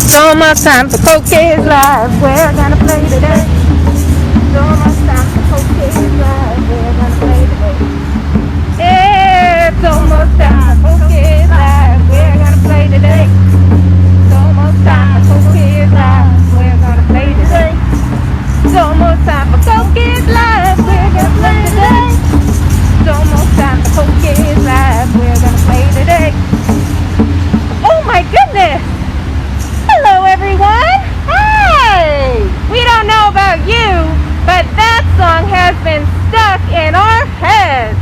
So much time for Kohl Kids Live. We're gonna play today. So much time for Kohl Kids Live. We're gonna play today. Yeah, so much time for Kohl Kids Live. We're gonna play today. So much time for Kohl Kids Live. We're gonna play today. So much time for Kohl Kids Live. We're gonna play today. So much time for Kohl Kids Live. We're gonna play today. Oh my goodness! Hello everyone! Hey! We don't know about you, but that song has been stuck in our heads.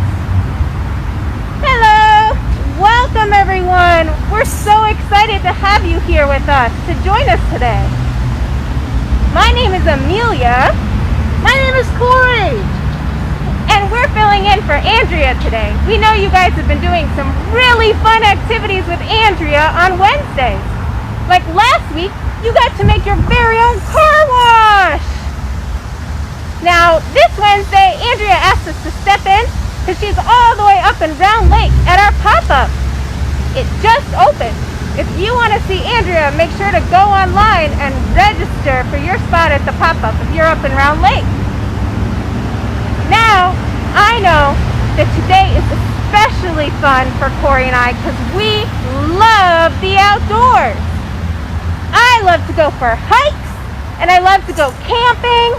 Hello! Welcome everyone! We're so excited to have you here with us to join us today. My name is Amelia. My name is Corey. And we're filling in for Andrea today. We know you guys have been doing some really fun activities with Andrea on Wednesdays. Like last week, you got to make your very own car wash. Now, this Wednesday, Andrea asked us to step in because she's all the way up in Round Lake at our pop-up. It just opened. If you want to see Andrea, make sure to go online and register for your spot at the pop-up if you're up in Round Lake. Now, I know that today is especially fun for Corey and I because we love the outdoors. I love to go for hikes, and I love to go camping.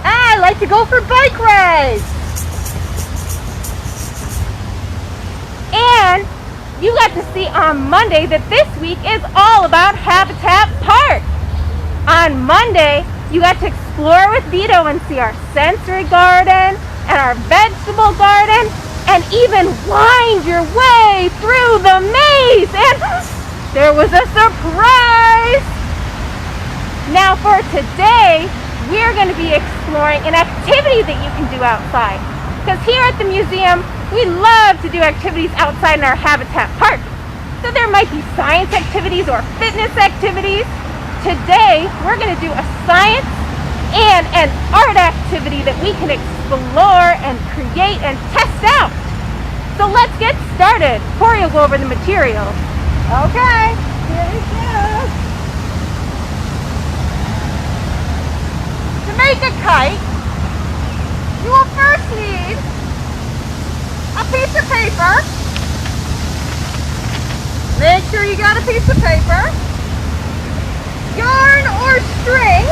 I like to go for bike rides. And you got to see on Monday that this week is all about Habitat Park. On Monday, you got to explore with Vito and see our sensory garden and our vegetable garden and even wind your way through the maze. And there was a surprise! Now for today, we're going to be exploring an activity that you can do outside. Because here at the museum, we love to do activities outside in our Habitat Park. So there might be science activities or fitness activities. Today, we're going to do a science and an art activity that we can explore and create and test out. So let's get started. Corey will go over the materials. Okay, here we go. To make a kite, you will first need a piece of paper. Make sure you got a piece of paper. Yarn or string.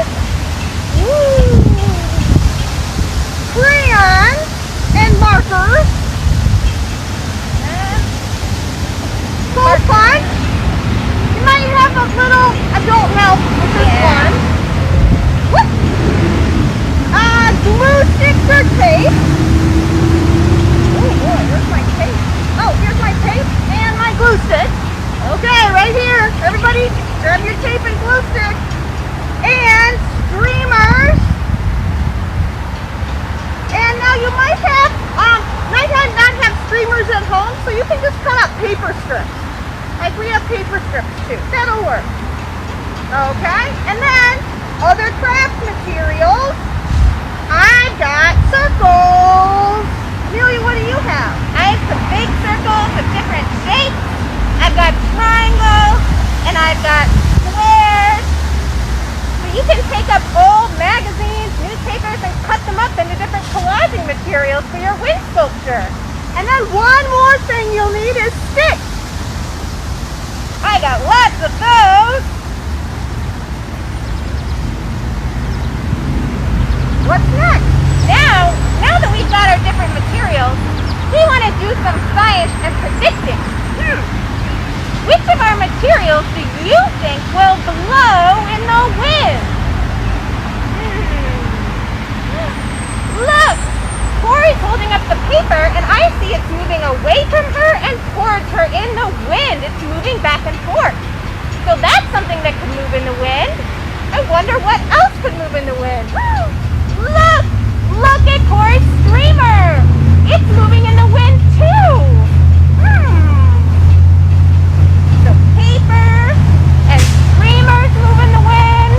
Crayons and markers. Cool fun. You might have a little adult help with this one. Whoop. Glue sticks or tape. Oh boy, here's my tape. Oh, here's my tape and my glue stick. Okay, right here. Everybody, grab your tape and glue stick. And streamers. And now you might not have streamers at home, so you can just cut out paper strips. Like we have paper strips too. That'll work. Okay, and then other craft materials. I've got circles. Amelia, what do you have? I have some big circles of different shapes. I've got triangles and I've got squares. So you can take up old magazines, newspapers, and cut them up into different collaging materials for your wind sculpture. And then one more thing you'll need is sticks. I got lots of those. What's next? Now that we've got our different materials, we want to do some science and predicting. Which of our materials do you think will blow in the wind? Look! Corey's holding up the paper and I see it's moving away from her and towards her in the wind. It's moving back and forth. So that's something that could move in the wind. I wonder what else could move in the wind. Look! Look at Corey's streamer! It's moving in the wind too! So paper and streamers move in the wind.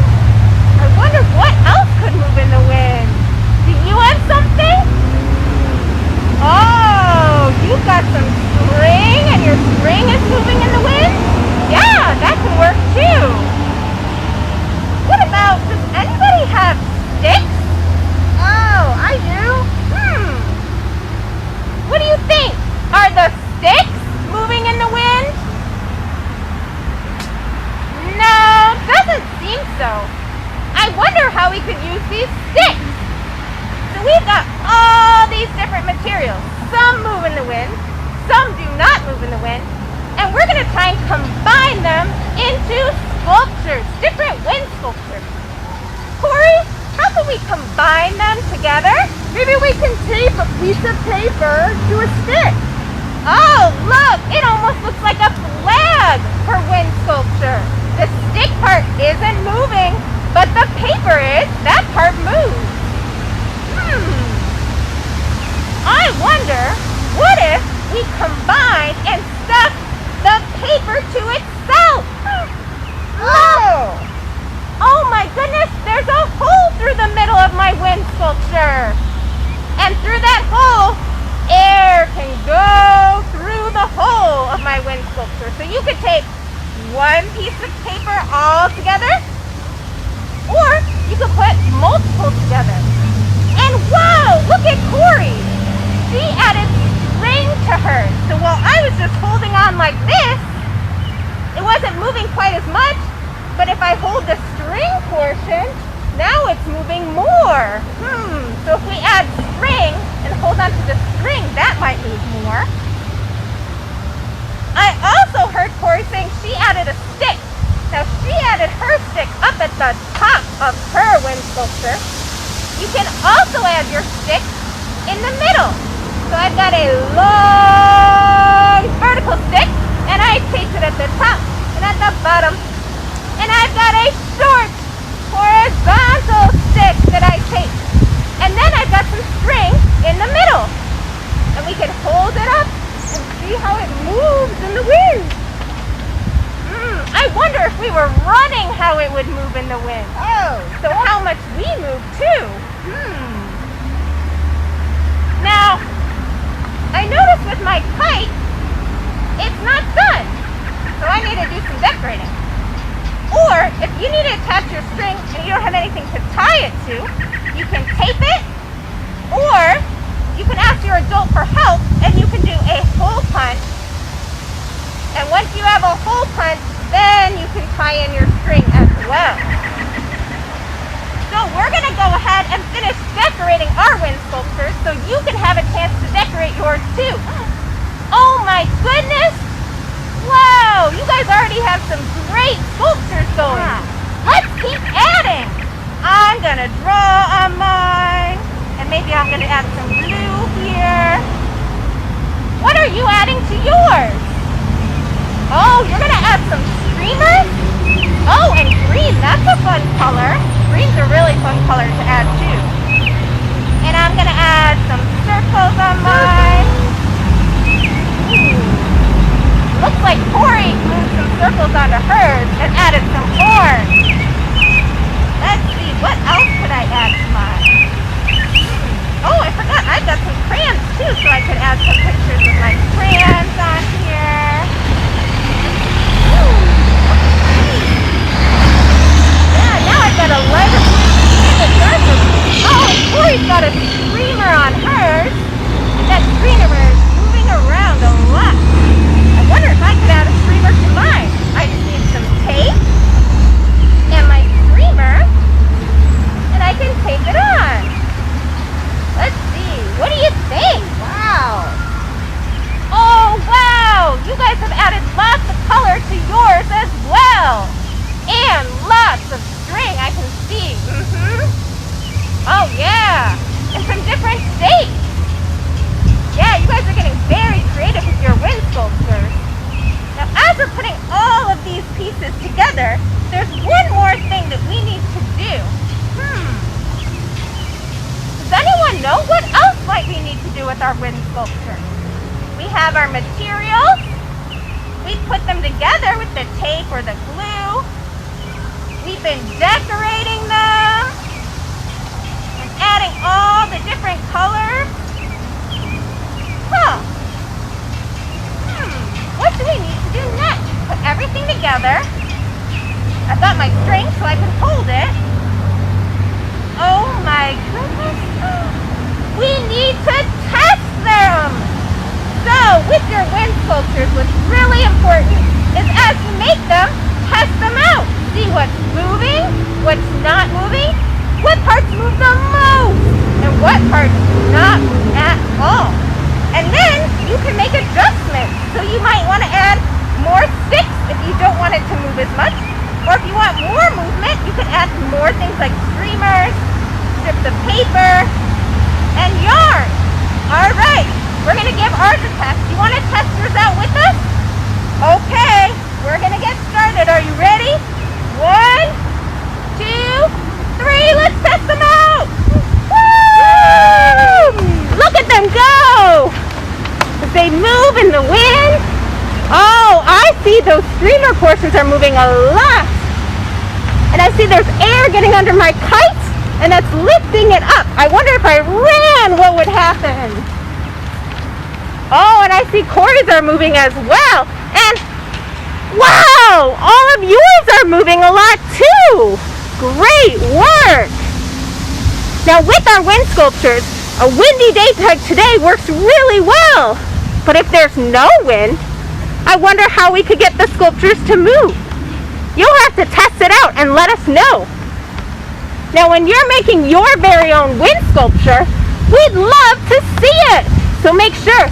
I wonder what else could move in the wind. Do you have something? Oh, you've got some string and your string is moving in the wind? Yeah, that could work too. wonder how we could use these sticks. So we've got all these different materials. Some move in the wind, some do not move in the wind, and we're going to try and combine them into sculptures, different wind sculptures. Corey, how can we combine them together? Maybe we can tape a piece of paper to a stick. Oh, look, it almost looks like a flag for wind sculpture. The stick part isn't moving, but the paper is. That part moves. I wonder, what if we combine and stuff the paper to itself? Oh! Oh my goodness, there's a hole through the middle of my wind sculpture. And through that hole, air can go through the hole of my wind sculpture. So you could tape one piece of paper all together, or you could put multiple together. And whoa, look at Corey. She added string to hers. So while I was just holding on like this, it wasn't moving quite as much. But if I hold the string portion, now it's moving more. So if we add string and hold on to the string, that might move more. I also heard Corey saying she added a stick. Now she added her stick up at the top of her wind sculpture. You can also add your stick in the middle. So I've got a long vertical stick, and I taped it at the top and at the bottom. And I've got a short horizontal stick that I taped. And then I've got some string in the middle. And we can hold it up and see how it moves in the wind. I wonder if we were running how it would move in the wind. Oh! So how much we move too. Now, I noticed with my kite, it's not done. So I need to do some decorating. Or, if you need to attach your string and you don't have anything to tie it to, you can tape it, or you can ask your adult for help and you can do a hole punch. And once you have a hole punch, then you can tie in your string as well. So we're going to go ahead and finish decorating our wind sculptures so you can have a chance to decorate yours too. Oh my goodness! Wow, you guys already have some great sculptures going. Let's keep adding. I'm going to draw on mine, and maybe I'm going to add some blue here. What are you adding to yours? Oh, you're going to add some streamers? Oh, and green, that's a fun color. Green's a really fun color to add too. And I'm going to add some circles on mine. Looks like Corey moved some circles onto hers and added some orange. Let's see, what else could I add to mine? Oh, I forgot, I've got some crayons too, so I could add some pictures with my crayons on here. Yeah, now I've got a leg of blue. Oh, and Corey's got a streamer on hers. And that streamer is moving around a lot. I wonder if I could add a streamer to mine. I just need some tape and my streamer, and I can tape it on. Let's see. What do you think? Wow! Oh, wow! You guys have added lots of color to yours as well. And lots of string, I can see. Oh, yeah. And some different shapes. Yeah, you guys are getting very creative with your wind sculptures. Now, as we're putting all of these pieces together, there's one more thing that we need to do. Does anyone know what else might we need to do with our wind sculpture? We have our materials. We put them together with the tape or the glue. We've been decorating them and adding all the different colors. What do we need to do next? Put everything together. I've got my string so I can hold it. Oh my goodness. We need to test them. So with your wind sculptures, what's really important is as you make them, test them out. See what's moving what's not moving, what parts move the most, and what parts do not move at all. And then you can make adjustments. So you might want to add more sticks if you don't want it to move as much. Or if you want more movement, you can add more things like streamers, strips of paper, and yarn. All right, we're going to give ours a test. You want to test yours out with us? Okay, we're going to get started. Are you ready? 1, 2, 3, let's test them out! Woo! Look at them go! As they move in the wind. Oh, I see those streamer portions are moving a lot. And I see there's air getting under my kite, and that's lifting it up. I wonder if I ran, what would happen? Oh, and I see Corey's are moving as well. And wow, all of yours are moving a lot too. Great work. Now with our wind sculptures, a windy day like today works really well. But if there's no wind, I wonder how we could get the sculptures to move. You'll have to test it out and let us know. Now when you're making your very own wind sculpture, we'd love to see it. So make sure,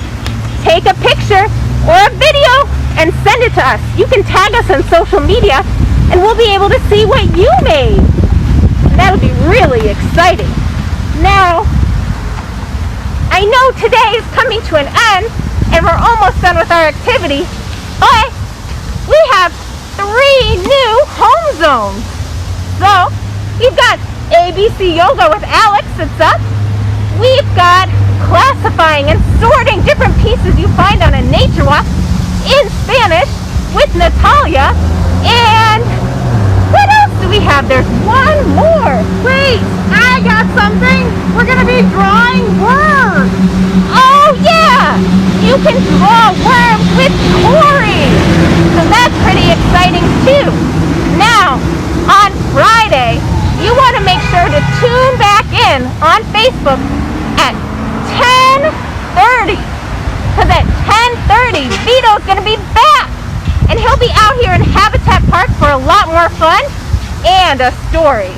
take a picture or a video and send it to us. You can tag us on social media and we'll be able to see what you made. And that'll be really exciting. Now, I know today is coming to an end and we're almost done with our activity, but we have 3 new home zones. So, we've got ABC Yoga with Alex that's up. We've got classifying and sorting different pieces you find on a nature walk in Spanish with Natalia. And what else do we have? There's one more. Wait, I got something. We're going to be drawing worms. Oh yeah, you can draw worms with Corey. So that's pretty exciting too. Now, on Friday, you want to make sure to tune back in on Facebook at 10:30. Because at 10:30, Vito's going to be back. And he'll be out here in Habitat Park for a lot more fun and a story.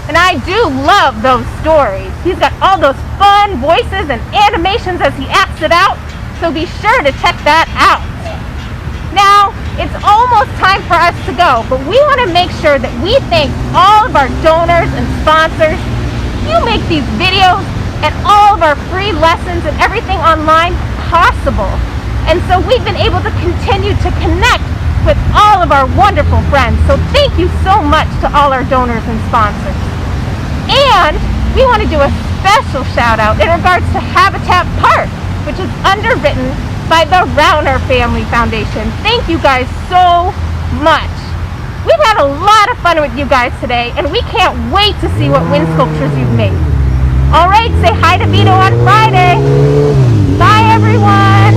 And I do love those stories. He's got all those fun voices and animations as he acts it out. So be sure to check that out. Now, it's almost time for us to go, but we want to make sure that we thank all of our donors and sponsors. You make these videos and all of our free lessons and everything online possible. And so we've been able to continue to connect with all of our wonderful friends. So thank you so much to all our donors and sponsors. And we want to do a special shout out in regards to Habitat Park, which is underwritten by the Rauner Family Foundation. Thank you guys so much. We've had a lot of fun with you guys today, and we can't wait to see what wind sculptures you've made. All right, say hi to Vito on Friday. Bye, everyone.